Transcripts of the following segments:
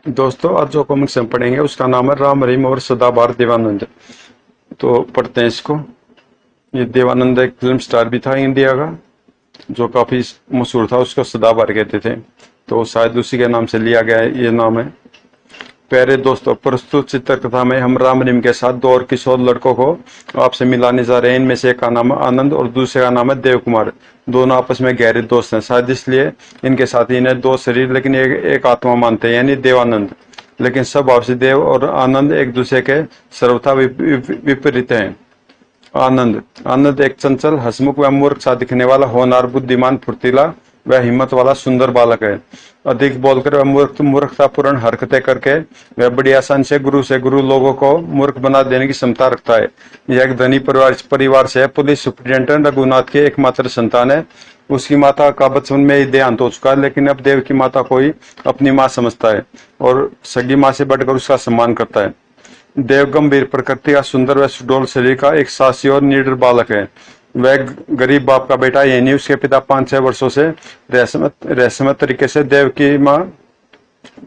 दोस्तों आज जो कॉमिक्स हम पढ़ेंगे उसका नाम है राम रहीम और सदाबहार देवानंद। तो पढ़ते हैं इसको। ये देवानंद एक फिल्म स्टार भी था इंडिया का, जो काफी मशहूर था। उसको सदाबहार कहते थे, तो शायद उसी के नाम से लिया गया है ये नाम है। प्यारे दोस्तों, प्रस्तुत चित्रकथा में हम राम रहीम के साथ दो और किशोर लड़कों को आपसे मिलाने जा रहे हैं। इनमें से एक का नाम है आनंद और दूसरे का नाम है देव कुमार। दोनों आपस में गहरे दोस्त हैं, शायद इसलिए इनके साथी इन्हें दो शरीर लेकिन एक आत्मा मानते हैं, यानी देवानंद। लेकिन स्वभाव से देव और आनंद एक दूसरे के सर्वथा विपरीत हैं। आनंद आनंद एक चंचल, हंसमुख व मूर्ख सा दिखने वाला, होनहार, बुद्धिमान, फुर्तीला वह हिम्मत वाला सुंदर बालक है। अधिक बोलकर वह मूर्खतापूर्ण हरकतें करके वह बड़ी आसानी से गुरु लोगों को मूर्ख बना देने की क्षमता रखता है। यह एक धनी परिवार से है। पुलिस सुप्रिंटेंडेंट रघुनाथ की एकमात्र संतान है। उसकी माता का बचपन में ही देहांत हो चुका है, लेकिन अब देव की माता को ही अपनी माँ समझता है और सगी माँ से बढ़कर उसका सम्मान करता है। देव गंभीर प्रकृति का, सुंदर व सुडौल शरीर का एक साहसी और निडर बालक है। वह गरीब बाप का बेटा, यानी उसके पिता 5-6 वर्षों से रहस्यमय तरीके से देव की माँ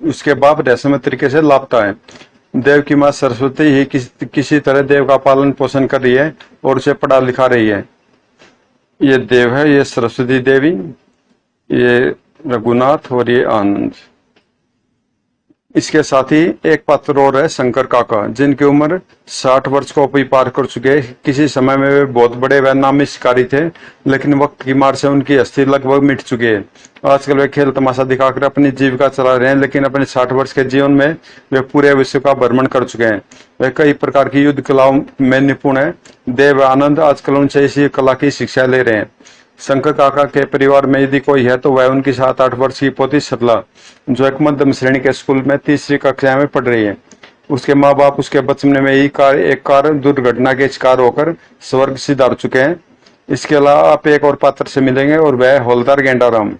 उसके बाप रहस्यमय तरीके से लापता है। देव की माँ सरस्वती ही किसी तरह देव का पालन पोषण कर रही है और उसे पढ़ा लिखा रही है। ये देव है, ये सरस्वती देवी, ये रघुनाथ और ये आनंद। इसके साथ ही एक पात्र और है, शंकर काका, जिनकी उम्र 60 वर्ष को भी पार कर चुके। किसी समय में वे बहुत बड़े व नामी शिकारी थे, लेकिन वक्त की मार से उनकी अस्थि लगभग मिट चुकी है। आजकल वे खेल तमाशा दिखाकर अपनी जीविका चला रहे हैं, लेकिन अपने 60 वर्ष के जीवन में वे पूरे विश्व का भ्रमण कर चुके हैं। वे कई प्रकार की युद्ध कलाओं में निपुण है। देव आनंद आजकल उनसे इसी कला की शिक्षा ले रहे हैं। शंकर काका के परिवार में यदि कोई है तो वह उनकी 7-8 वर्ष की पोती सरला, जो एक मध्यम श्रेणी के स्कूल में 3री कक्षा में पढ़ रही है। उसके माँ बाप उसके बचपन में ही एक कार दुर्घटना के शिकार होकर स्वर्ग सिधार चुके हैं। इसके अलावा आप एक और पात्र से मिलेंगे और वह हवलदार गेंडाराम।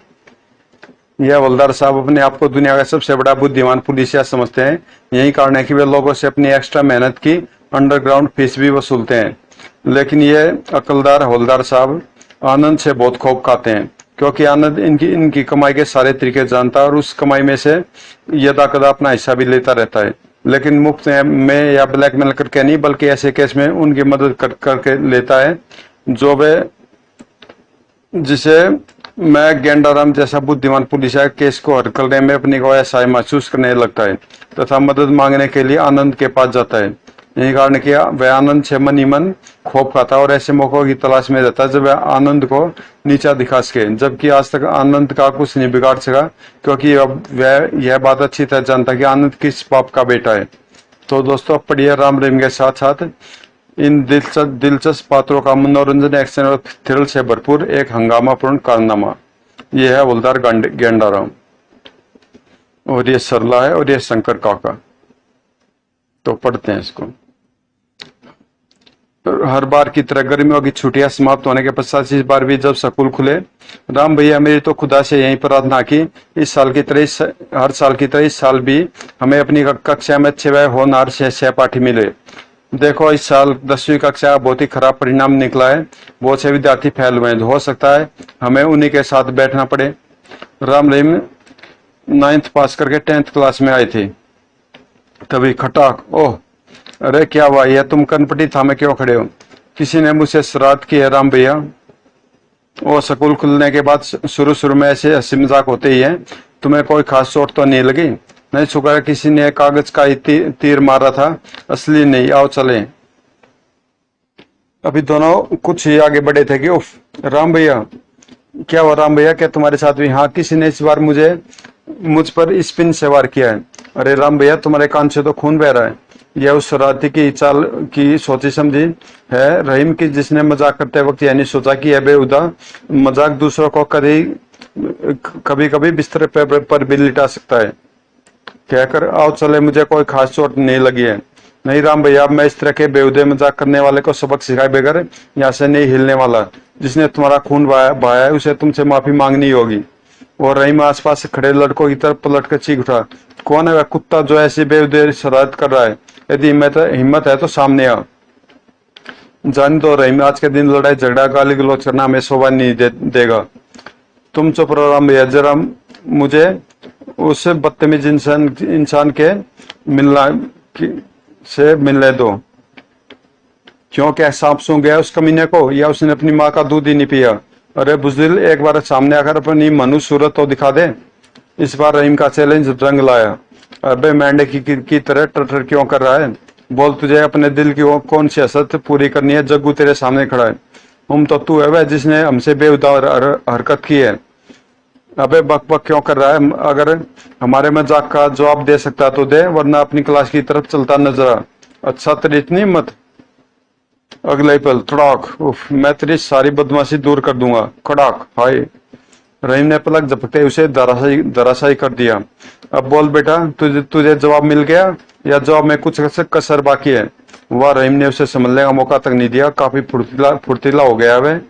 यह हवलदार साहब अपने आप को दुनिया का सबसे बड़ा बुद्धिमान पुलिसिया समझते हैं। यही कारण है कि वे लोगों से अपनी एक्स्ट्रा मेहनत की अंडरग्राउंड फीस भी वसूलते हैं। लेकिन यह अकलदार हवलदार साहब आनंद से बहुत खूब खाते हैं, क्योंकि आनंद इनकी कमाई के सारे तरीके जानता है और उस कमाई में से यदा कदा अपना हिस्सा भी लेता रहता है। लेकिन मुफ्त में या ब्लैकमेल करके नहीं, बल्कि ऐसे केस में उनकी मदद करके लेता है जो वे जिसे मैं गेंडाराम जैसा बुद्धिमान पुलिस केस को हल करने में अपनी को ऐसा महसूस करने लगता है तथा मदद मांगने के लिए आनंद के पास जाता है। यही कारण किया वह आनंद से मन ही मन खोप खाता और ऐसे मौकों की तलाश में रहता है जब वह आनंद को नीचा दिखा सके, जबकि आज तक आनंद का कुछ नहीं बिगाड़ सका, क्योंकि वह यह बात अच्छी तरह जानता कि आनंद किस बाप का बेटा है। तो दोस्तों पढ़िए राम रहीम के साथ साथ इन दिलचस्प पात्रों का मनोरंजन, एक्शन और थ्रिल से भरपूर एक हंगामापूर्ण कारनामा। यह है हवलदार गेंडाराम और ये सरला है और ये शंकर काका। तो पढ़ते हैं इसको। हर बार की तरह गर्मियों की छुट्टियां समाप्त होने के पश्चात इस बार भी जब स्कूल खुले, राम भैया मेरी तो खुदा से यही प्रार्थना की इस साल की तरह हर साल की तरह इस साल भी हमें अपनी कक्षा में अच्छे व होनहार सहपाठी मिले। देखो इस साल 10वीं कक्षा बहुत ही खराब परिणाम निकला है। बहुत से विद्यार्थी फेल हुए हैं, हो सकता है हमें उन्हीं के साथ बैठना पड़े। राम रहीम 9th पास करके 10th क्लास में आए थे। तभी खटाक, ओह अरे क्या हुआ, यह तुम कनपटी थामे क्यों खड़े हो? किसी ने मुझसे शरारत की है राम भैया। ओ स्कूल खुलने के बाद शुरू में ऐसे हंसी मजाक होते ही है, तुम्हें कोई खास चोट तो नहीं लगी? नहीं, शुक्र है किसी ने कागज का ही तीर मारा था, असली नहीं। आओ चले। अभी दोनों कुछ ही आगे बढ़े थे कि उफ राम भैया, क्या हुआ राम भैया, क्या तुम्हारे साथ भी? हाँ, किसी ने इस बार मुझ पर स्पिन से वार किया है। अरे राम भैया, तुम्हारे कान से तो खून बह रहा है। यह उस शरारती की चाल की सोची समझी है रहीम की, जिसने मजाक करते वक्त यानी सोचा कि यह बेहुदा मजाक दूसरों को कभी कभी बिस्तर पर भी लिटा सकता है। कहकर आओ चले, मुझे कोई खास चोट नहीं लगी है। नहीं राम भैया, मैं इस तरह के बेहुदे मजाक करने वाले को सबक सिखाए बगैर यहाँ से नहीं हिलने वाला। जिसने तुम्हारा खून बहाया है उसे तुमसे माफी मांगनी होगी। और रहीम आसपास खड़े लड़कों की तरफ पलट कर चीख उठा, कौन है वह कुत्ता जो ऐसी बेहुदे शरारत कर रहा है? यदि हिम्मत है तो सामने आ। जान दो रहीम, आज के दिन लड़ाई झगड़ा गाली गलौज करना हमें शोभा नहीं देगा। तुम चुप रहो राम भैया, जरा मुझे उस बदतमीज इंसान के मिलना से मिलने दो। क्यों, क्या सांप सूंघ गया उस कमीने को, या उसने अपनी माँ का दूध ही नहीं पिया? अरे बुजदिल, एक बार सामने आकर अपनी मनुष्य सूरत तो दिखा दे। इस बार रहीम का चैलेंज रंग लाया। अबे मेंढे की तरह टटर क्यों कर रहा है? बोल, तुझे अपने दिल की कौन सी हसरत पूरी करनी है? जग्गू तेरे सामने खड़ा है। तो तू है वह जिसने हमसे बेहुदा हरकत की है। अबे बक बक क्यों कर रहा है? अगर हमारे मजाक का जवाब दे सकता तो दे, वरना अपनी क्लास की तरफ चलता नजर आ। अच्छा, तेरी इतनी हिम्मत? अगले पल थड़ाक, उफ, मैं तेरी सारी बदमाशी दूर कर दूंगा। खड़ाक, हाय। रहीम ने पलक झपकते उसे धराशायी कर दिया। अब बोल बेटा, तुझे तुझे जवाब मिल गया या जवाब में कुछ कसर बाकी है? वह रहीम ने उसे समझने का मौका तक नहीं दिया। काफी फुर्तीला हो गया वह।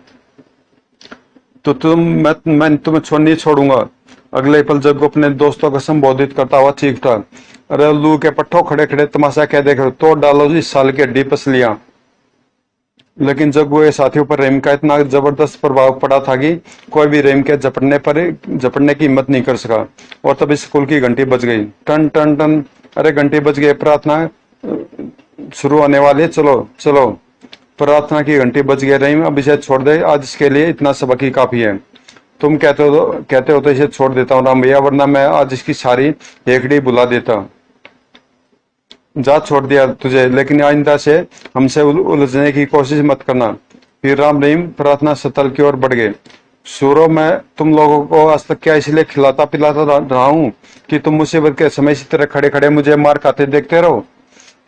तो मैं तुम्हें नहीं छोड़ूंगा। अगले पल जग्गू अपने दोस्तों को संबोधित करता हुआ चीख उठा, अरे लू के पट्टो, खड़े खड़े तमाशा क्या देख रहे हो? तोड़ डालो इस साल की हड्डी पसलियां। लेकिन जग्गू के साथियों पर रहीम का इतना जबरदस्त प्रभाव पड़ा था कि कोई भी रहीम के झपटने की हिम्मत नहीं कर सका। और तभी स्कूल की घंटी बज गई। टन टन टन। अरे घंटी बज गई, प्रार्थना शुरू होने वाली है, चलो चलो। प्रार्थना की घंटी बज गई। रहीम, अब इसे छोड़ दे, आज इसके लिए इतना सबक ही काफी है। तुम कहते हो तो इसे छोड़ देता हूँ राम भैया, वरना मैं आज इसकी सारी हेकड़ी बुला देता। जा, छोड़ दिया तुझे, लेकिन आइंदा से हमसे उलझने की कोशिश मत करना। फिर राम रहीम प्रार्थना स्थल की ओर बढ़ गए। सूरो, मैं तुम लोगों को आज तक क्या इसलिए खिलाता पिलाता रहा हूँ कि तुम मुसीबत के समय इसी तरह खड़े खड़े मुझे मार खाते देखते रहो?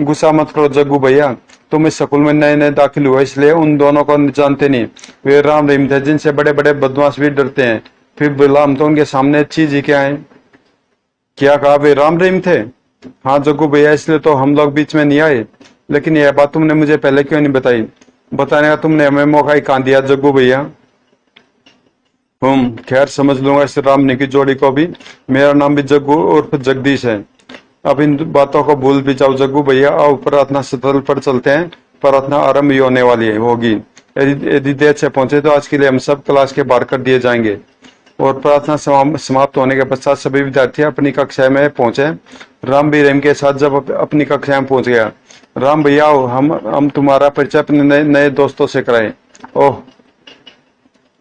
गुस्सा मत करो जग्गू भैया, तुम इस स्कूल में नए नए दाखिल हुए, इसलिए उन दोनों को जानते नहीं। वे राम रहीम थे जिनसे बड़े बड़े बदमाश भी डरते हैं। फिर बोला, हम तो उनके सामने चीज ही क्या है? क्या कहा? वे राम रहीम थे? हाँ जग्गू भैया, इसलिए तो हम लोग बीच में नहीं आए। लेकिन यह बात तुमने मुझे पहले क्यों नहीं बताई? बताने का तुमने हमें मौका ही कहाँ दिया जग्गू भैया? खैर, समझ लूंगा इस रामनी की जोड़ी को भी। मेरा नाम भी जग्गू उर्फ जगदीश है। अब इन बातों को भूल भी जाओ जग्गू भैया, आओ प्रार्थना स्थल पर चलते हैं। प्रार्थना आरंभ ही होने वाली है होगी। यदि देर से पहुंचे तो आज के लिए हम सब क्लास के बाहर कर दिए जाएंगे। और प्रार्थना समाप्त होने के पश्चात सभी विद्यार्थी अपनी कक्षा में पहुंचे। राम भी रहीम के साथ जब अपनी कक्षा में पहुंच गया, राम भैया आओ, हम तुम्हारा परिचय अपने नए दोस्तों से कराएं। ओह,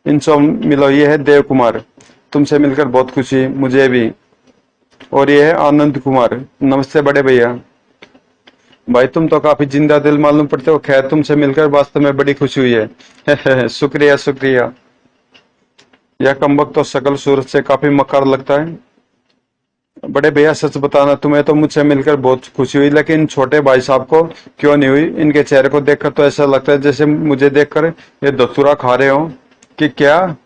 इनसे मिलो, ये है देव कुमार, तुमसे मिलकर बहुत खुशी मुझे भी। और ये है आनंद कुमार। नमस्ते बड़े भैया। भाई, तुम तो काफी जिंदा दिल मालूम पड़ते हो। खैर, तुमसे मिलकर वास्तव में बड़ी खुशी हुई है। शुक्रिया शुक्रिया। यह कमबख्त तो शकल सूरत से काफी मक्कार लगता है। बड़े भैया, सच बताना, तुम्हें तो मुझसे मिलकर बहुत खुशी हुई, लेकिन छोटे भाई साहब को क्यों नहीं हुई? इनके चेहरे को देखकर तो ऐसा लगता है जैसे मुझे देखकर ये धतूरा खा रहे हो कि क्या?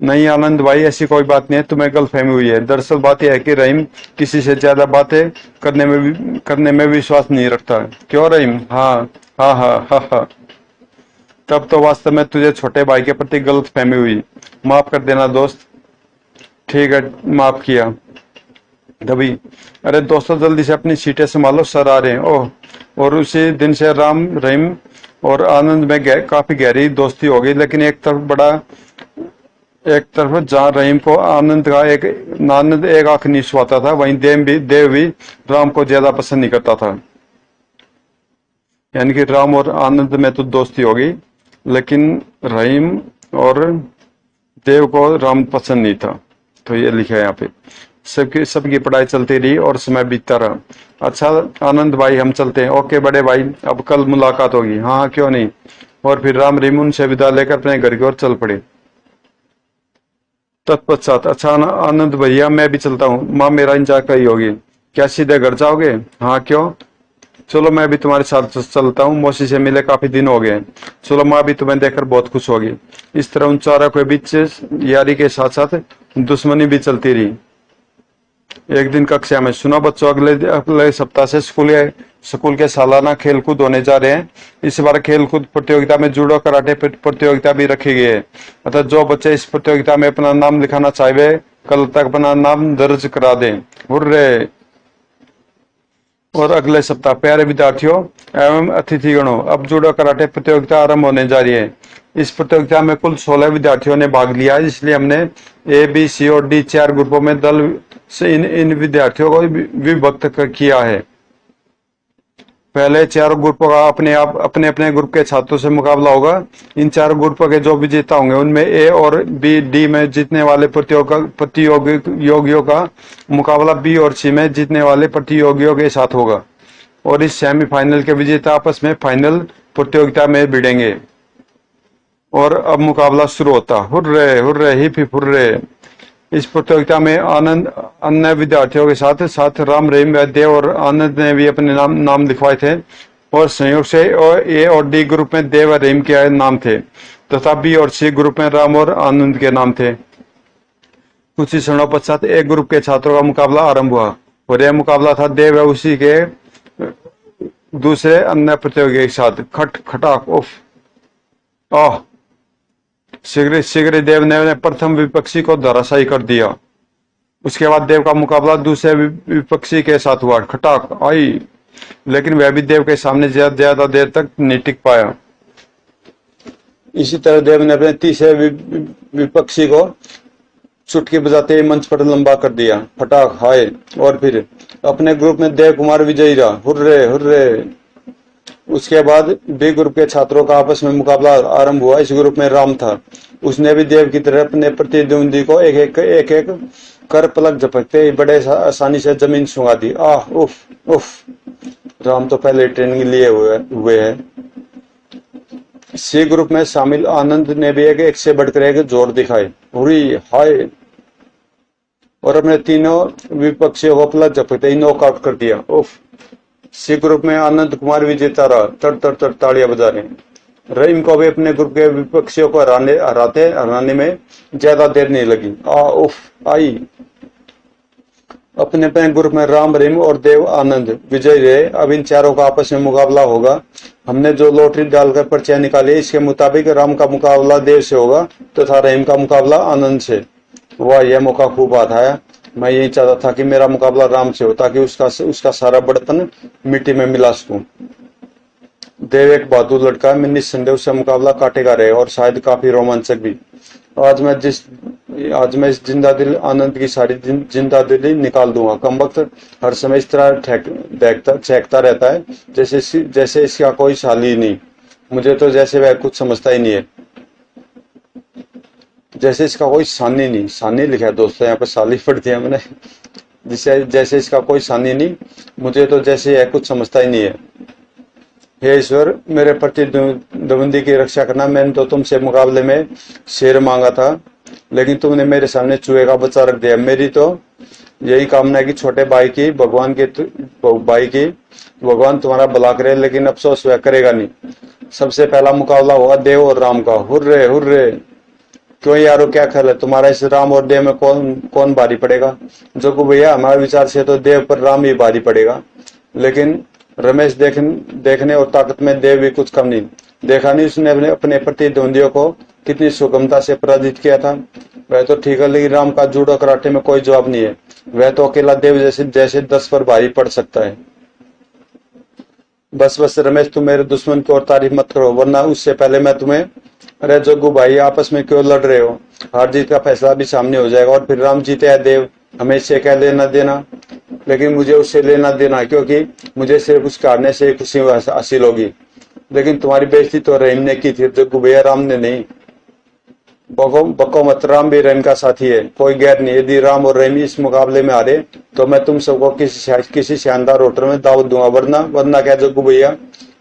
नहीं आनंद भाई, ऐसी कोई बात नहीं है, तुम्हें गलतफहमी हुई है। दरअसल बात यह है कि रहीम किसी से ज्यादा बातें करने में विश्वास नहीं रखता। क्यों रहीम? हाँ हाँ हाँ हाँ हाँ। तब तो वास्तव में तुझे छोटे भाई के प्रति गलतफहमी हुई। माफ कर देना दोस्त। ठीक है, माफ किया। तभी, अरे दोस्तों, जल्दी से अपनी सीटें संभालो, सर आ रहे हैं। ओह। और उसी दिन से राम रहीम और आनंद में काफी गहरी दोस्ती हो गई। लेकिन एक तरफ जहाँ रहीम को आनंद एक आंख नहीं सुहाता था, वहीं देव भी राम को ज्यादा पसंद नहीं करता था। यानी कि राम और आनंद में तो दोस्ती हो गई, लेकिन रहीम और देव को राम पसंद नहीं था। तो ये लिखा है यहाँ पे। सबकी पढ़ाई चलती रही और समय बीतता रहा। अच्छा आनंद भाई, हम चलते हैं। ओके बड़े भाई, अब कल मुलाकात होगी। हाँ हाँ, क्यों नहीं। और फिर राम रहीम उनसे विदा लेकर अपने घर की ओर चल पड़े। तत्पश्चात, अच्छा आनंद भैया, मैं भी चलता हूँ, माँ मेरा इंतजार कर रही होगी। क्या सीधे घर जाओगे? हाँ, क्यों? चलो मैं भी तुम्हारे साथ चलता हूँ, मौसी से मिले काफी दिन हो गए। चलो, माँ भी तुम्हें देखकर बहुत खुश होगी। इस तरह उन चारों के बीच यारी के साथ साथ दुश्मनी भी चलती रही। एक दिन कक्षा में, सुनो बच्चों, अगले सप्ताह से स्कूल के सालाना खेलकूद होने जा रहे हैं। इस बार खेलकूद प्रतियोगिता में जूडो कराटे प्रतियोगिता भी रखी गई है। अतः जो बच्चे इस प्रतियोगिता में अपना नाम लिखाना चाहे, कल तक अपना नाम दर्ज करा दें। हुर्रे। और अगले सप्ताह, प्यारे विद्यार्थियों एवं अतिथिगणों, अब जूडो कराटे प्रतियोगिता आरंभ होने जा रही है। इस प्रतियोगिता में कुल 16 विद्यार्थियों ने भाग लिया, इसलिए हमने ए, बी, सी और डी 4 ग्रुपों में दल से इन विद्यार्थियों को विभक्त किया है। पहले चारों ग्रुपों का अपने अपने ग्रुप के छात्रों से मुकाबला होगा। इन चारों ग्रुपों के जो विजेता होंगे उनमें ए और बी, डी में जीतने वाले प्रतियोगियों का मुकाबला बी और सी में जीतने वाले प्रतियोगियों के साथ होगा और इस सेमीफाइनल के विजेता आपस में फाइनल प्रतियोगिता में भिड़ेंगे। और अब मुकाबला शुरू होता। Hurray hurray hip hip hurray. इस प्रतियोगिता में आनंद अन्य विद्यार्थियों के साथ साथ राम, रहीम, देव और आनंद ने भी अपने नाम लिखवाए थे और संयोग से ए और डी ग्रुप में देव और रहीम के नाम थे तथा बी और सी ग्रुप में राम और आनंद के नाम थे। कुछ ही क्षणों पश्चात ए ग्रुप के छात्रों का मुकाबला आरंभ हुआ और यह मुकाबला था देव और उसी के दूसरे अन्य प्रतियोगी के साथ। खट खटाक उफ आह। शीघ्र देव ने प्रथम विपक्षी को धराशायी कर दिया। उसके बाद देव का मुकाबला दूसरे विपक्षी के साथ हुआ। खटाक आई, लेकिन वह भी देव के सामने ज्यादा देर तक नहीं टिक पाया। इसी तरह देव ने अपने तीसरे विपक्षी को चुटकी बजाते ही मंच पर लंबा कर दिया। फटाक हाय। और फिर अपने ग्रुप में देव कुमार विजयी रहा। Hurray hurray. उसके बाद बी ग्रुप के छात्रों का आपस में मुकाबला आरंभ हुआ। इस ग्रुप में राम था। उसने भी देव की तरह अपने प्रतिद्वंदी को एक एक कर पलक झपकते ही बड़े आसानी से जमीन सुंगा दी। आह उफ उफ। राम तो पहले ट्रेनिंग लिए हुए है। सी ग्रुप में शामिल आनंद ने भी एक से बढ़कर एक जोर दिखाए। हुरी हाय। और अपने तीनों विपक्षियों को पलक झपकते ही नॉकआउट कर दिया। उफ। सी ग्रुप में आनंद कुमार विजेता रहा। तर तालियां बजा रहे। रहीम को भी अपने ग्रुप के विपक्षियों को हराने में ज्यादा देर नहीं लगी। उफ आई। अपने ग्रुप में राम, रहीम और देव आनंद विजयी रहे। अब इन चारों का आपस में मुकाबला होगा। हमने जो लॉटरी डालकर पर्चियां निकाली इसके मुताबिक राम का मुकाबला देव से होगा तथा रहीम का मुकाबला आनंद से। वाह, यह मौका खूब आया। मैं यही चाहता था कि मेरा मुकाबला राम से हो ताकि उसका सारा बड़पन मिट्टी में मिला सकूं। देव एक बहादुर लड़का है। मैं निस्संदेह उससे मुकाबला काटेगा रहे और शायद काफी रोमांचक भी। आज मैं इस जिंदा दिल आनंद की सारी जिंदा दिली निकाल दूंगा। कमबख्त हर समय इस तरह चहकता रहता है जैसे इसका कोई साल ही नहीं। मुझे तो जैसे वह कुछ समझता ही नहीं है। जैसे इसका कोई सानी नहीं। सानी लिखा है दोस्तों, यहाँ पे साली पढ़ दिया मैंने। जैसे इसका कोई सानी नहीं। मुझे तो जैसे यह कुछ समझता ही नहीं है। हे ईश्वर, मेरे प्रतिद्वंदी की रक्षा करना। मैंने तो तुमसे मुकाबले में शेर मांगा था, लेकिन तुमने मेरे सामने चूहे का बच्चा रख दिया। मेरी तो यही कामना है कि छोटे भाई की भगवान तुम्हारा भला करे, लेकिन अफसोस वह करेगा नहीं। सबसे पहला मुकाबला होगा देव और राम का। Hurray hurray. क्यों यारो, क्या ख्याल है तुम्हारा? इस राम और देव में कौन भारी पड़ेगा? जग्गू भैया, हमारे विचार से तो देव पर राम ही भारी पड़ेगा, लेकिन रमेश देखने और ताकत में देव भी कुछ कम नहीं। देखा नहीं उसने अपने प्रतिद्वंदियों को कितनी सुगमता से पराजित किया था। वह तो ठीक है, लेकिन राम का जूडो कराटे में कोई जवाब नहीं है। वह तो अकेला देव जैसे 10 पर भारी पड़ सकता है। बस रमेश, तुम मेरे दुश्मन की और तारीफ मत करो, वरना उससे पहले मैं तुम्हें। अरे जग्गू भाई, आपस में क्यों लड़ रहे हो? हार जीत का फैसला भी सामने हो जाएगा और फिर राम जीते या देव, हमें इससे क्या लेना देना? लेकिन मुझे उससे लेना देना, क्योंकि मुझे सिर्फ उसके हारने से खुशी हासिल होगी। लेकिन तुम्हारी बेइज्जती तो रहीम ने की थी जग्गू भैया, राम ने नहीं। बको मत, राम भी रहीम का साथी है, कोई गैर नहीं। यदि राम और रहीम इस मुकाबले में हारे तो मैं तुम सबको किसी शानदार होटल में दावत दूंगा। वरना क्या जग्गू भैया,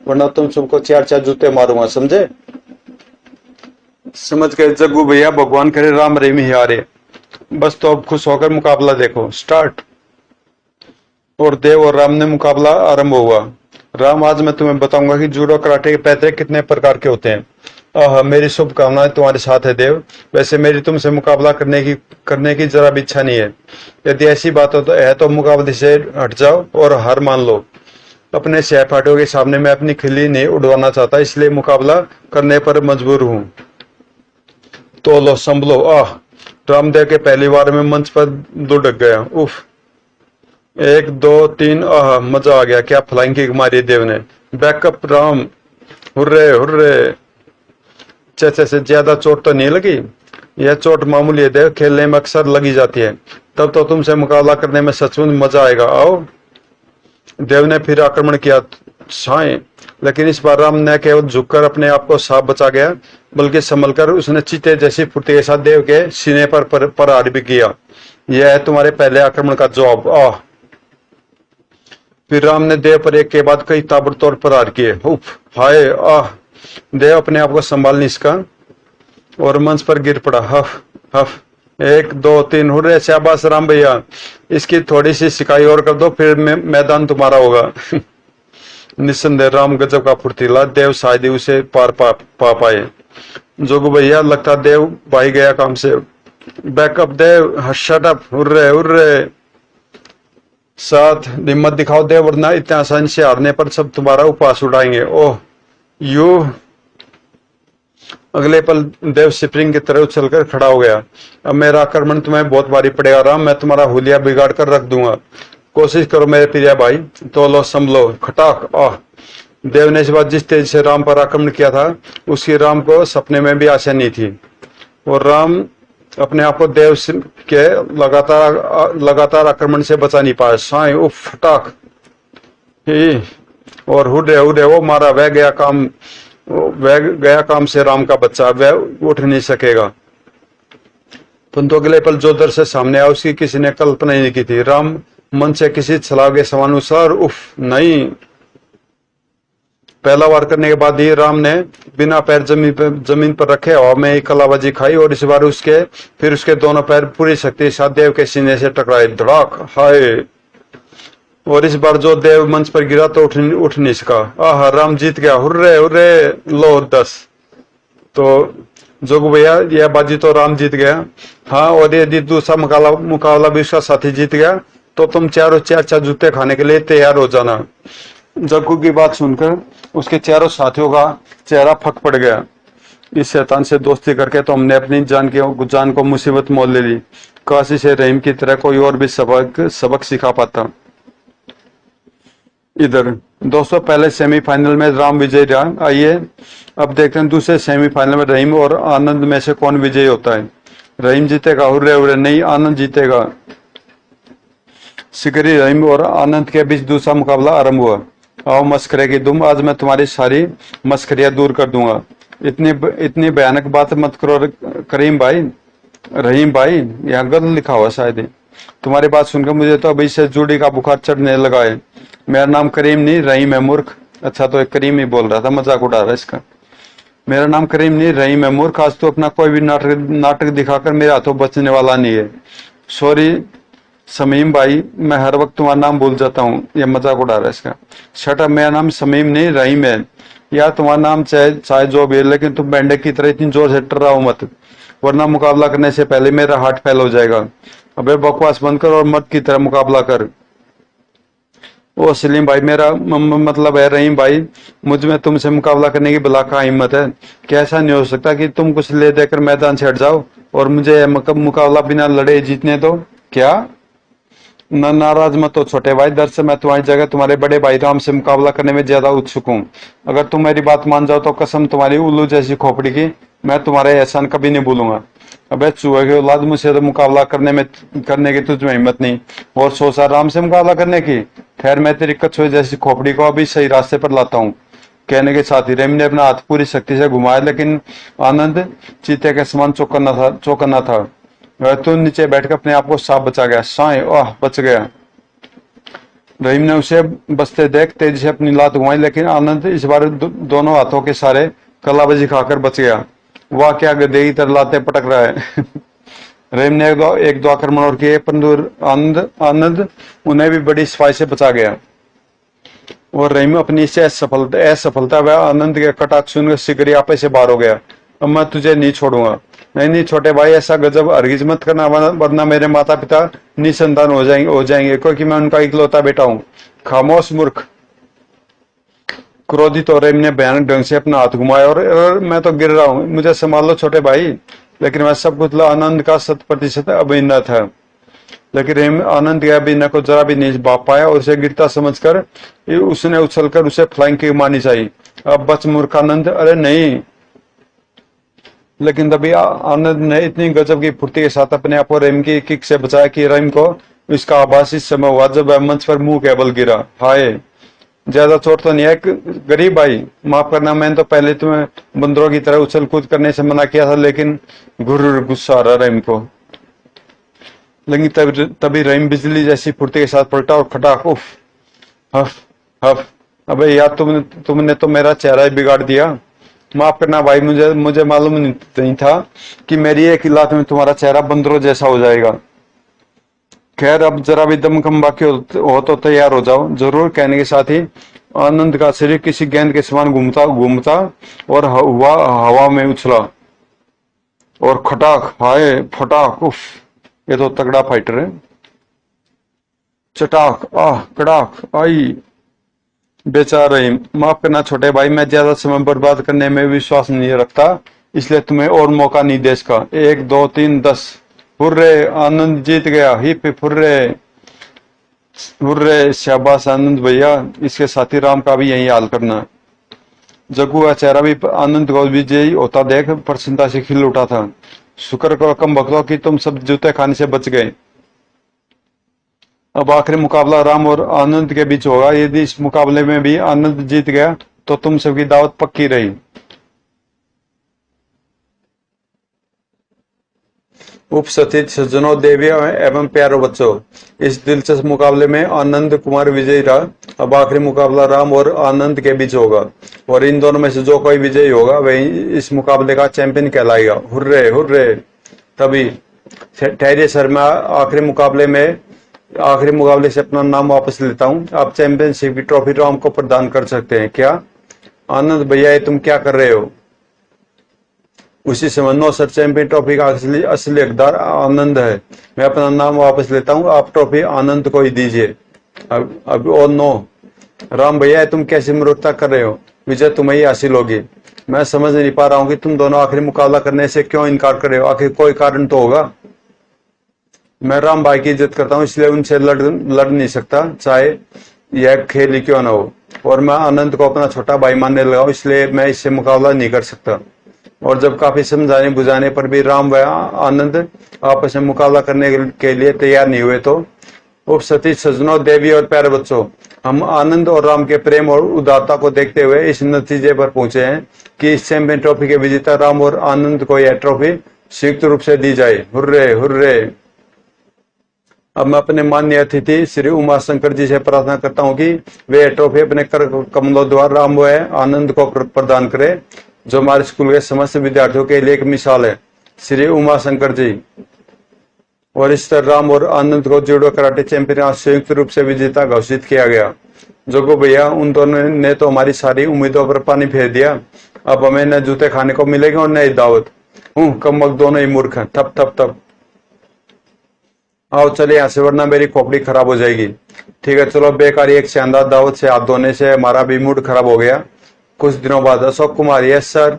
वरना तुम सबको 4 जूते मारूंगा, समझे? समझ गए जग्गू भैया, भगवान करे राम रहीम ही हारे। बस तो अब खुश होकर मुकाबला देखो। स्टार्ट। और देव और राम ने मुकाबला आरंभ हुआ। राम, आज मैं तुम्हें बताऊंगा कि जूडो कराटे के पैतरे कितने प्रकार के होते हैं। मेरी शुभकामनाएं तुम्हारे साथ है देव। वैसे मेरी तुमसे मुकाबला करने की जरा भी इच्छा नहीं है। यदि ऐसी बात है तो मुकाबले से हट जाओ और हार मान लो। अपने सहपाठियों के सामने मैं अपनी खिल्ली नहीं उड़वाना चाहता, इसलिए मुकाबला करने पर मजबूर हूँ। तो लो संभलो। रामदेव के पहली बार में मंच पर लुढ़क गया। उफ। 1 2 3। मजा आ गया। क्या फ्लाइंग किक मारी देव ने। बैकअप राम। Hurray hurray. चेचे से ज्यादा चोट तो नहीं लगी? यह चोट मामूली है देव, खेलने में अक्सर लगी जाती है। तब तो तुमसे मुकाबला करने में सचमुच मजा आएगा, आओ। देव ने फिर आक्रमण किया साएं, लेकिन इस बार राम न केवल झुककर अपने आप को साफ बचा गया, बल्कि संभलकर उसने चीते जैसी फुर्ती के साथ देव के सीने पर प्रहार भी किया। यह है तुम्हारे पहले आक्रमण का जवाब, आह। फिर राम ने देव पर एक के बाद कई ताबड़तोड़ प्रहार किए। उफ, हाय, आह। देव अपने आप को संभाल नहीं सका और मंच पर गिर पड़ा। हफ हफ, 1 2 3, हुर्रे, शाबाश राम भैया, इसकी थोड़ी सी सिकाई और कर दो, फिर मैदान तुम्हारा होगा। निस्संदेह राम गजब का फुर्तीला, देव शायद ही उसे पार पा पाए। जोगू भैया, लगता देव भाई गया काम से। बैकअप देव, शट अप, हुर्रे हुर्रे। साथ हिम्मत दिखाओ देव, वरना इतने आसानी से हारने पर सब तुम्हारा उपवास उड़ाएंगे। Oh you. अगले पल देव स्प्रिंग की तरह उछलकर खड़ा हो गया। अब मेरा आक्रमण तुम्हें बहुत भारी पड़ेगा राम, मैं तुम्हारा हुलिया बिगाड़ कर रख दूंगा। कोशिश करो मेरे प्रिय भाई, तो लो संभलो, खटाक, आह। देव ने इस बार जिस तेज से राम पर आक्रमण किया था, उसकी राम को सपने में भी आशा नहीं थी। और राम अपने आप को देव के लगातार आक्रमण से बचा नहीं पाया। साई, उफ, फटाक ही। और हुडे हुडे, वो मारा, वह गया काम से राम का बच्चा, वह उठ नहीं सकेगा। परंतु अगले पल जो दर से सामने आया, उसकी किसी ने कल्पना ही नहीं की थी। राम मन से किसी छलाव के समानुसार, उफ, नहीं। पहला वार करने के बाद ही राम ने बिना पैर जमीन पर रखे हवा में एक कलाबाजी खाई, और इस बार उसके दोनों पैर पूरी शक्ति के साथ देव के सीने से टकराए। धड़ाक, हाय। और इस बार जो देव मंच पर गिरा तो उठ नहीं सका। आह, राम जीत गया, हुर्रे हुर्रे, लो 10। तो जोगू भैया, यह बाजी तो राम जीत गया। हाँ, और यदि दूसरा मुकाबला भी उसका साथी जीत गया, तो तुम चारों 4 जूते खाने के लिए तैयार हो जाना। जग्गू की बात सुनकर उसके चारों साथियों का चेहरा फक पड़ गया। इस शैतान से दोस्ती करके तो हमने अपनी जान को मुसीबत मोल ले ली। काश इसे रहीम की तरह कोई और भी सबक सिखा पाता। इधर दोस्तों, पहले सेमीफाइनल में राम विजयी रहा। आइए अब देखते हैं दूसरे सेमीफाइनल में रहीम और आनंद में से कौन विजयी होता है। रहीम जीतेगा, हुर्रे हुर्रे, नहीं, आनंद जीतेगा। सिकरी, रहीम और आनंद के बीच दूसरा मुकाबला आरंभ हुआ। आओ मस्करे की दुम, आज मैं तुम्हारी सारी मस्करियां दूर कर दूंगा। इतनी भयानक बात मत करो करीम भाई, रहीम भाई, यहाँ गलत लिखा हुआ शायद। तुम्हारी बात सुनकर मुझे तो अभी से जूड़ी का बुखार चढ़ने लगा है। मेरा नाम करीम नहीं रहीम है, मूर्ख। अच्छा, तो एक करीम ही बोल रहा था, मजाक उड़ा रहा है इसका। मेरा नाम करीम नहीं रहीम है, मूर्ख। आज तो अपना कोई भी नाटक दिखाकर मेरे हाथों बचने वाला नहीं है। सॉरी समीम भाई, मैं हर वक्त तुम्हारा नाम भूल जाता हूँ। यह मजाक उड़ा रहा है इसका। शट, मेरा नाम समीम नहीं रहीम है। यार तुम्हारा नाम चाहे जो भी है, लेकिन तुम बैंडे की तरह इतनी जोर से टर्राओ मत, वरना मुकाबला करने से पहले मेरा हार्ट फेल हो जाएगा। अबे बकवास बंद कर और मर्द की तरह मुकाबला कर। ओ सलीम भाई, मेरा मतलब है रहीम भाई, मुझ में तुमसे मुकाबला करने की भला का हिम्मत है? क्या ऐसा नहीं हो सकता कि तुम कुछ ले देकर मैदान से हट जाओ और मुझे मुकाबला बिना लड़े जीतने दो? क्या नाराज मत हो छोटे भाई, दर से मैं तुम्हारी जगह तुम्हारे बड़े भाई राम से मुकाबला करने में ज्यादा उत्सुक हूँ। अगर तुम मेरी बात मान जाओ तो कसम तुम्हारी उल्लू जैसी खोपड़ी की, मैं तुम्हारे एहसान कभी नहीं भूलूंगा। अबे चूहे की औलाद, मुझसे तो मुकाबला करने की तुझमें हिम्मत नहीं, और सोचा राम से मुकाबला करने की। खैर, मैं तेरी कछुए जैसी खोपड़ी को अभी सही रास्ते पर लाता हूँ। कहने के साथ ही रेम ने अपना हाथ पूरी शक्ति से घुमाया, लेकिन आनंद चीते के समान चौकन्ना था। तू नीचे बैठकर अपने आप को साफ बचा गया। साए, आह, बच गया। रहीम ने उसे बचते देख तेजी से अपनी लात घुमाई, लेकिन आनंद इस बार दोनों हाथों के सारे कलाबाजी खाकर बच गया। वाह, क्या गधे की तरह लाते पटक रहा है। रहीम ने एक दो आक्रमण और किए, परंतु आनंद उन्हें भी बड़ी सफाई से बचा गया। और रहीम अपनी इस असफलता व आनंद के कटाक्ष सुनकर सिकरी आपे से बाहर हो गया। अब मैं तुझे नहीं छोड़ूंगा। नहीं छोटे भाई, ऐसा गजब हरगिज मत करना, वरना मेरे माता पिता निसंतान हो जाएंगे, क्योंकि मैं उनका इकलौता बेटा हूँ। खामोश मूर्ख। क्रोधित हो रहीम ने भयानक ढंग से अपना हाथ घुमाया और मैं तो गिर रहा हूँ, मुझे संभाल लो छोटे भाई। लेकिन वह सब कुछ आनंद का 100% अभिनय था। लेकिन रहीम आनंद के अभिनय को जरा भी नहीं भाप पाया और उसे गिरता समझकर उसने उछलकर उसे फ्लाइंग किक मारनी चाहिए। अब बच मूर्ख आनंद। अरे नहीं, लेकिन तभी आनंद ने इतनी गजब की फुर्ती के साथ अपने आप को रहीम की किक से बचाया कि रहीम को इसका आभास इस समय हुआ जब वह मंच पर मुंह केबल गिरा। हाय, ज्यादा चोट तो नहीं है गरीब भाई, माफ करना, मैंने तो पहले तुम्हें बंदरों की तरह उछल कूद करने से मना किया था, लेकिन गुर्र गुस्सा आ रहा रहीम को। लेकिन तभी रहीम बिजली जैसी फुर्ती के साथ पलटा और खटाक, उफ, हफ हफ। अबे यार, तुमने तो मेरा चेहरा ही बिगाड़ दिया। माफ करना भाई, मुझे मालूम नहीं था कि मेरी एक लात में तुम्हारा चेहरा बंदरों जैसा हो जाएगा। खैर, अब जरा भी दम कम बाकी हो तो तैयार हो जाओ जरूर। कहने के साथ ही आनंद का शरीर किसी गेंद के समान घूमता घूमता और हवा में उछला और खटाक, हाय, फटाक, उफ, ये तो तगड़ा फाइटर है। चटाक, आह, कड़ाक, आई। बेचारा रहीम, माफ करना छोटे भाई, मैं ज्यादा समय बर्बाद करने में विश्वास नहीं रखता, इसलिए तुम्हें और मौका नहीं दे सका। 1 2 3 10। हुर्रे, आनंद जीत गया। Hip hip hurray. हुर्रे, शाबाश आनंद भैया। इसके साथी राम का भी यही हाल करना। जग्गू का चेहरा भी आनंद को विजयी होता देख प्रसन्नता से खिल उठा था। शुक्र करो कम बख्तों कि तुम सब जूते खाने से बच गए। अब आखिरी मुकाबला राम और आनंद के बीच होगा। यदि इस मुकाबले में भी आनंद जीत गया तो तुम सबकी दावत पक्की रही। उपस्थित सज्जनों, देवियों एवं प्यारों बच्चों, इस दिलचस्प मुकाबले में आनंद कुमार विजयी रहा। अब आखिरी मुकाबला राम और आनंद के बीच होगा और इन दोनों में से जो कोई विजयी होगा वही इस मुकाबले का चैंपियन कहलाएगा। Hurray hurray. तभी ठहरिए सर, मैं आखिरी मुकाबले से अपना नाम वापस लेता हूँ। आप चैंपियनशिप की ट्रॉफी राम को प्रदान कर सकते हैं। क्या आनंद भैया, ये तुम क्या कर रहे हो? उसी समय नो सर, चैंपियन ट्रॉफी का असली हकदार आनंद है। मैं अपना नाम वापस लेता हूँ, आप ट्रॉफी आनंद को ही दीजिए। अब ओ नो, राम भैया तुम कैसी मूर्खता कर रहे हो? विजय तुम्हें ही हासिल होगी। मैं समझ नहीं पा रहा हूँ कि तुम दोनों आखिरी मुकाबला करने से क्यों इनकार कर रहे हो। आखिर कोई कारण तो होगा। मैं राम भाई की इज्जत करता हूँ, इसलिए उनसे लड़ नहीं सकता, चाहे यह खेल ही क्यों ना हो। और मैं आनंद को अपना छोटा भाई मानने लगा हूँ, इसलिए मैं इससे मुकाबला नहीं कर सकता। और जब काफी समझाने बुझाने पर भी राम व आनंद आपस में मुकाबला करने के लिए तैयार नहीं हुए तो उपस्थित सज्जनों, देवी और प्यारे बच्चों, हम आनंद और राम के प्रेम और उदारता को देखते हुए इस नतीजे पर पहुंचे हैं कि इस चैंपियन ट्रॉफी के विजेता राम और आनंद को यह ट्रॉफी संयुक्त रूप से दी जाए। Hurray hurray. अब मैं अपने माननीय अतिथि श्री उमा शंकर जी से प्रार्थना करता हूं कि वे ट्रॉफी अपने कर कमलों द्वारा राम व आनंद को प्रदान करें, जो हमारे स्कूल के समस्त विद्यार्थियों के लिए एक मिसाल है। श्री उमा शंकर जी। और इस तरह राम और आनंद को जूडो कराटे चैंपियन संयुक्त रूप से विजेता घोषित किया गया। जोगो भैया, उन दोनों ने तो हमारी सारी उम्मीदों पर पानी फेर दिया। अब हमें न जूते खाने को मिलेंगे और न ही दावत। कमबख्त दोनों ही मूर्ख हैं। थप थप थप। आओ चले यहाँ से, वरना मेरी खोपड़ी खराब हो जाएगी। ठीक है चलो, बेकार एक शानदार दावत से हाथ धोने से हमारा भी मूड खराब हो गया। कुछ दिनों बाद Ashok Kumar yes sir,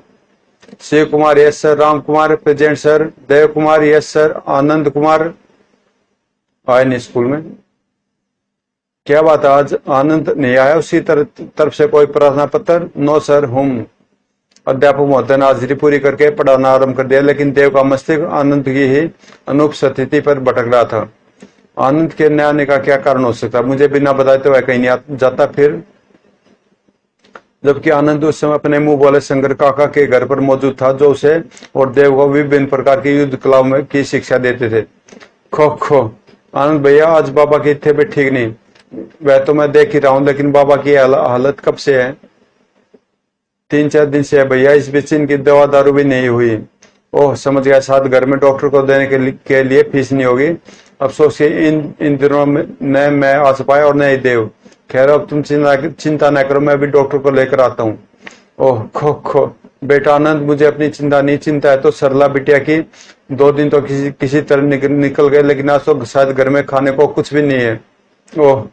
Shiv Kumar yes sir, Ram Kumar present sir, Dev Kumar yes sir, Anand Kumar आए नहीं स्कूल में। क्या बात है, आज आनंद नहीं आया? उसकी तरफ से कोई प्रार्थना पत्र? नो सर, हम अध्यापक महोदय ने हाजिरी पूरी करके पढ़ाना आरंभ कर दिया, लेकिन देव का मस्तिष्क आनंद की ही अनुपस्थिति पर भटक रहा था। आनंद के न आने का क्या कारण हो सकता? मुझे बिना बताए तो वह कहीं नहीं जाता फिर, जबकि आनंद उस समय अपने मुंह बोले शंकर काका के घर पर मौजूद था, जो उसे और देव को विभिन्न प्रकार की युद्ध कलाओं में की शिक्षा देते थे। खो खो। आनंद भैया, आज बाबा की तबीयत ठीक नहीं। वह तो मैं देख ही रहा हूँ, लेकिन बाबा की हालत कब से है? 3-4 दिन से है भैया। इस बीच इनकी दवा दारू भी नहीं हुई। ओह समझ गया, साथ घर में डॉक्टर को देने के लिए फीस नहीं होगी। अफसोस इन दिनों में न मैं आ पाया और न ही देव। खैर, अब तुम चिंता न करो, मैं अभी डॉक्टर को लेकर आता हूँ। ओह खो खो। बेटा आनंद, मुझे अपनी चिंता नहीं, चिंता है तो सरला बिटिया की। 2 दिन तो किसी तरह निकल गए, लेकिन आज तो शायद घर में खाने को कुछ भी नहीं है। ओह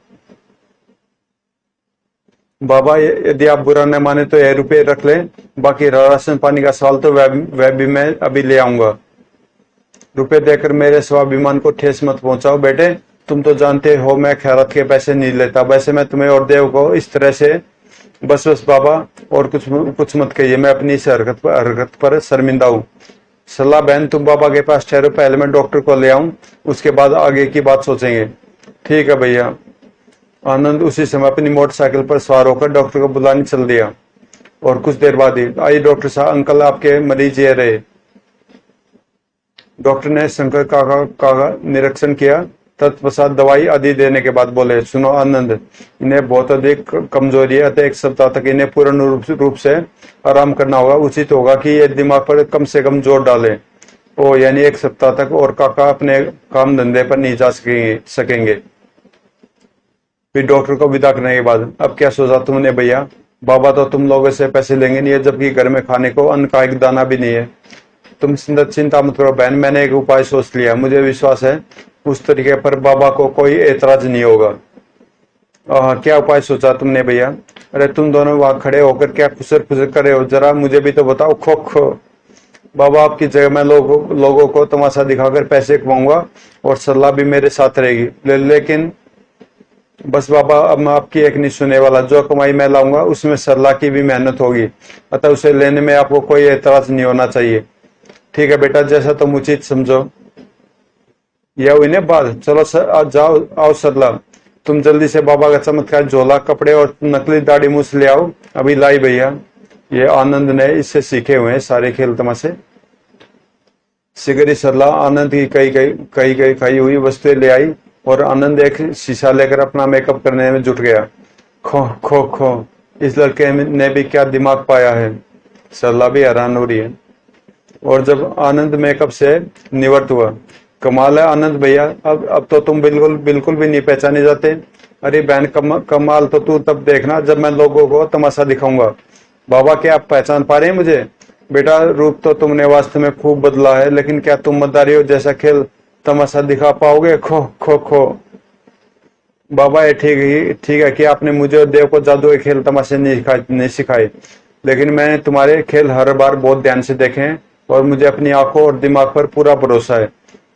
बाबा, यदि आप बुरा न माने तो 1 रुपये रख लें, बाकी राशन पानी का सवाल तो वह भी मैं अभी ले आऊंगा। रुपए देकर मेरे स्वाभिमान को ठेस मत पहुंचाओ बेटे, तुम तो जानते हो मैं खैरात के पैसे नहीं लेता। वैसे मैं तुम्हें और देव को इस तरह से बस बाबा, और कुछ मत कहिए, मैं अपनी इस हरकत पर शर्मिंदा हूँ। सलाह बहन, तुम बाबा के पास ठहरो, पहले मैं डॉक्टर को ले आऊं, उसके बाद आगे की बात सोचेंगे। ठीक है भैया। आनंद उसी समय अपनी मोटरसाइकिल पर सवार होकर डॉक्टर को बुलाने चल दिया। और कुछ देर बाद ही, आई डॉक्टर साहब, अंकल आपके मरीज ये रहे। डॉक्टर ने शंकर का निरीक्षण किया, तत्पश्चात दवाई आदि देने के बाद बोले, सुनो आनंद, इन्हें बहुत अधिक कमजोरी है, अतः 1 सप्ताह तक इन्हें पूर्ण रूप से आराम करना होगा। उचित होगा कि ये दिमाग पर कम से कम जोर डालें। ओ, यानी 1 सप्ताह तक और काका अपने काम धंधे पर नहीं जा सकेंगे। फिर डॉक्टर को विदा करने के बाद, अब क्या सोचा तुमने भैया? बाबा तो तुम लोगों से पैसे लेंगे नहीं है, जबकि घर में खाने को अन्न का एक दाना भी नहीं है। तुम चिंता मत करो बहन, मैंने एक उपाय सोच लिया, मुझे विश्वास है उस तरीके पर बाबा को कोई एतराज नहीं होगा। क्या उपाय सोचा तुमने भैया? अरे तुम दोनों वहां खड़े होकर क्या खुसर खुसर करे हो, जरा मुझे भी तो बताओ। खो खो। बाबा आपकी जगह मैं लोगों को तमाशा दिखाकर पैसे कमाऊंगा और सलाह भी मेरे साथ रहेगी, लेकिन बस बाबा, अब मैं आपकी एक नहीं सुनने वाला। जो कमाई मैं लाऊंगा उसमें सरला की भी मेहनत होगी, अतः उसे लेने में आपको कोई एतराज नहीं होना चाहिए। ठीक है बेटा, जैसा तुम उचित समझो। यह हुई ना बात। चलो सर, जाओ आओ सरला, तुम जल्दी से बाबा का चमत्कार झोला, कपड़े और नकली दाढ़ी मूछ ले आओ। अभी लाई भैया। ये आनंद ने इससे सीखे हुए हैं सारे खेल तमाशे। सिगरी सरला आनंद की कई खाई हुई वस्तुएं ले आई और आनंद एक शीशा लेकर अपना मेकअप करने में जुट गया। खो खो खो, इस लड़के ने भी क्या दिमाग पाया है। सरला भी हैरान हो रही है। और जब आनंद मेकअप से निवृत्त हुआ, कमाल है आनंद भैया, अब तो तुम बिल्कुल भी नहीं पहचाने जाते। अरे बहन, कमाल तो तू तब देखना जब मैं लोगों को तमाशा दिखाऊंगा। बाबा, क्या आप पहचान पा रहे हैं मुझे? बेटा, रूप तो तुमने वास्तव में खूब बदला है, लेकिन क्या तुम मदारियों जैसा खेल तमाशा दिखा पाओगे? खो खो खो। बाबा, ये ठीक है कि आपने मुझे और देव को जादू के खेल तमाशे नहीं सिखाए, लेकिन मैंने तुम्हारे खेल हर बार बहुत ध्यान से देखे हैं और मुझे अपनी आंखों और दिमाग पर पूरा भरोसा है।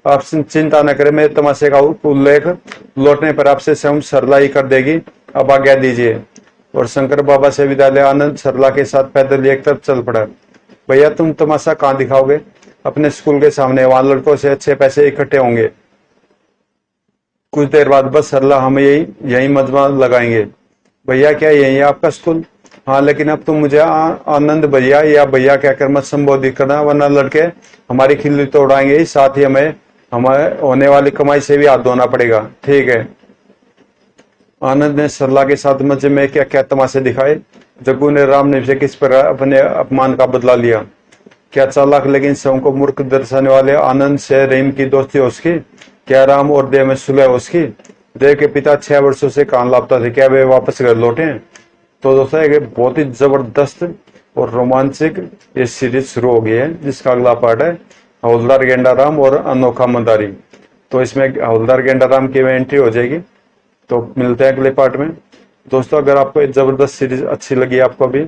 आप चिंता न करें, मेरे तमाशे का उल्लेख लौटने पर आपसे स्वयं सरला ही कर देगी। अब आज्ञा दीजिए। और शंकर बाबा से विदा ले आनंद सरला के साथ पैदल एक तरफ चल पड़ा। भैया, तुम तमाशा कहाँ दिखाओगे? अपने स्कूल के सामने, वहां लड़कों से अच्छे पैसे इकट्ठे होंगे। कुछ देर बाद बस सरला, हम यही मजमा लगाएंगे। भैया, क्या यही है आपका स्कूल? हाँ, लेकिन अब तुम मुझे आनंद भैया या भैया कहकर मत संबोधित करना, वरना लड़के हमारी खिल्ली तो उड़ाएंगे ही, साथ ही हमें हमारे होने वाली कमाई से भी हाथ धोना पड़ेगा। ठीक है। आनंद ने सरला के साथ मजे में क्या क्या तमाशे दिखाए। जग्गू ने राम ने से किस प्रकार अपने अपमान का बदला लिया। क्या चालाक लेकिन सबको को मूर्ख दर्शाने वाले आनंद से रहीम की दोस्ती हो उसकी? क्या राम और देव में सुलह हो उसकी? देव के पिता 6 वर्षों से कहाँ लापता थे, क्या वे वापस घर लौटे हैं? तो दोस्तों, एक बहुत ही जबरदस्त और रोमांचक ये सीरीज शुरू हो गई है, जिसका अगला पार्ट है हवलदार गेंडा राम और अनोखा मदारी। तो इसमें हवलदार गेंडा राम की एंट्री हो जाएगी। तो मिलते हैं अगले पार्ट में। दोस्तों, अगर आपको एक जबरदस्त सीरीज अच्छी लगी आपको भी,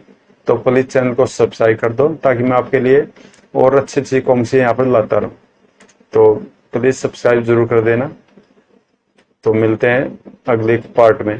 तो प्लीज चैनल को सब्सक्राइब कर दो, ताकि मैं आपके लिए और अच्छी कॉमिक्स यहाँ पर लाता रहूँ। तो प्लीज सब्सक्राइब जरूर कर देना। तो मिलते हैं अगले पार्ट में।